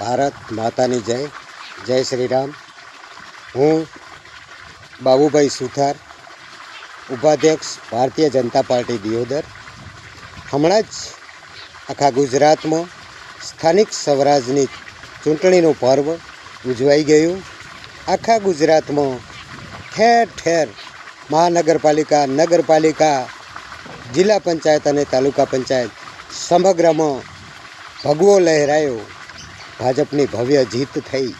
ભારત માતાની જય. જય શ્રી રામ. હું બાબુભાઈ સુથાર, ઉપાધ્યક્ષ ભારતીય જનતા પાર્ટી દિયોદર. હમણાં જ આખા ગુજરાતમાં સ્થાનિક સ્વરાજની ચૂંટણીનું પર્વ ઉજવાઈ ગયું. આખા ગુજરાતમાં ઠેર ઠેર મહાનગરપાલિકા, નગરપાલિકા, જિલ્લા પંચાયત અને તાલુકા પંચાયત સમગ્રમાં ભગવો લહેરાયો. ભાજપની ભવ્ય જીત થઈ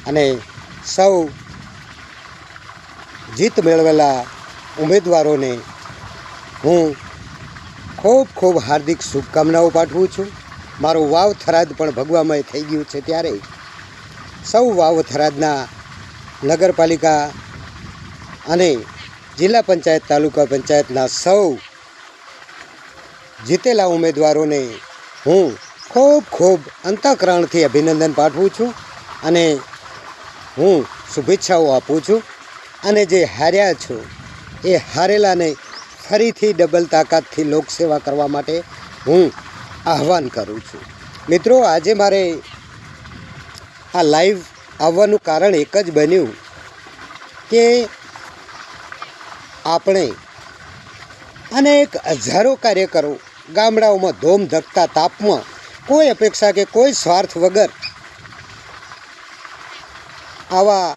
અને સૌ જીત મેળવેલા ઉમેદવારોને હું ખૂબ ખૂબ હાર્દિક શુભકામનાઓ પાઠવું છું. મારું વાવ થરાદ પણ ભગવામય થઈ ગયું છે, ત્યારે સૌ વાવ થરાદના નગરપાલિકા અને જિલ્લા પંચાયત, તાલુકા પંચાયતના સૌ જીતેલા ઉમેદવારોને હું ખૂબ ખૂબ અંતઃકરણથી અભિનંદન પાઠવું છું અને હું શુભેચ્છાઓ આપું છું. અને જે હાર્યા છો એ હારેલાને ફરીથી ડબલ તાકાતથી લોકસેવા કરવા માટે હું આહવાન કરું છું. મિત્રો, આજે મારે આ લાઈવ આવવાનું કારણ એક જ બન્યું કે આપણે અનેક હજારો કાર્યકરો ગામડાઓમાં ધોમ ધકતા તાપમાં કોઈ અપેક્ષા કે કોઈ સ્વાર્થ વગર આવા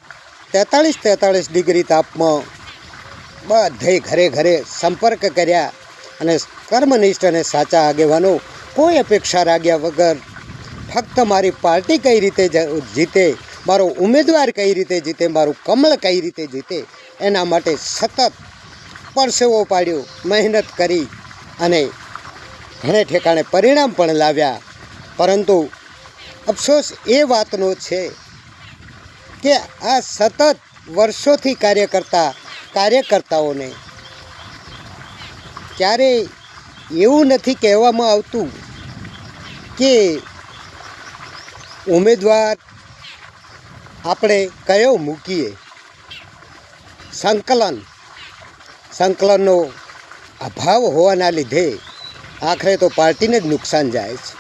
43 ડિગ્રી તાપમાં બધે ઘરે ઘરે સંપર્ક કર્યા અને કર્મનિષ્ઠ અને સાચા આગેવાનો કોઈ અપેક્ષા રાખ્યા વગર ફક્ત મારી પાર્ટી કઈ રીતે જીતે, મારો ઉમેદવાર કઈ રીતે જીતે, મારું કમળ કઈ રીતે જીતે, એના માટે સતત પરસેવો પાડ્યો, મહેનત કરી અને ઘણે ઠેકાણે પરિણામ પણ લાવ્યા. પરંતુ અફસોસ એ વાતનો છે કે આ સતત વર્ષોથી કાર્યકર્તાઓને ક્યારેય એવું નથી કહેવામાં આવતું કે ઉમેદવાર આપણે કયો મૂકીએ. સંકલનનો અભાવ હોવાના લીધે આખરે તો પાર્ટીને જ નુકસાન જાય છે.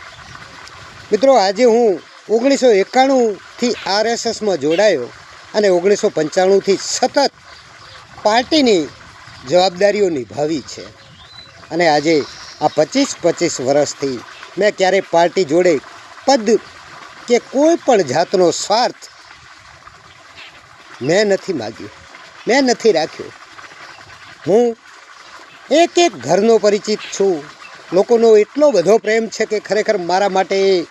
મિત્રો, આજે હું 1991થી RSSમાં જોડાયો અને 1995થી સતત પાર્ટીની જવાબદારીઓ નિભાવી છે. અને આજે આ 25 વર્ષથી મેં ક્યારેય પાર્ટી જોડે પદ કે કોઈ પણ જાતનો સ્વાર્થ મેં નથી માગ્યો, મેં નથી રાખ્યો. હું એક ઘરનો પરિચિત છું. લોકોનો એટલો બધો પ્રેમ છે કે ખરેખર મારા માટે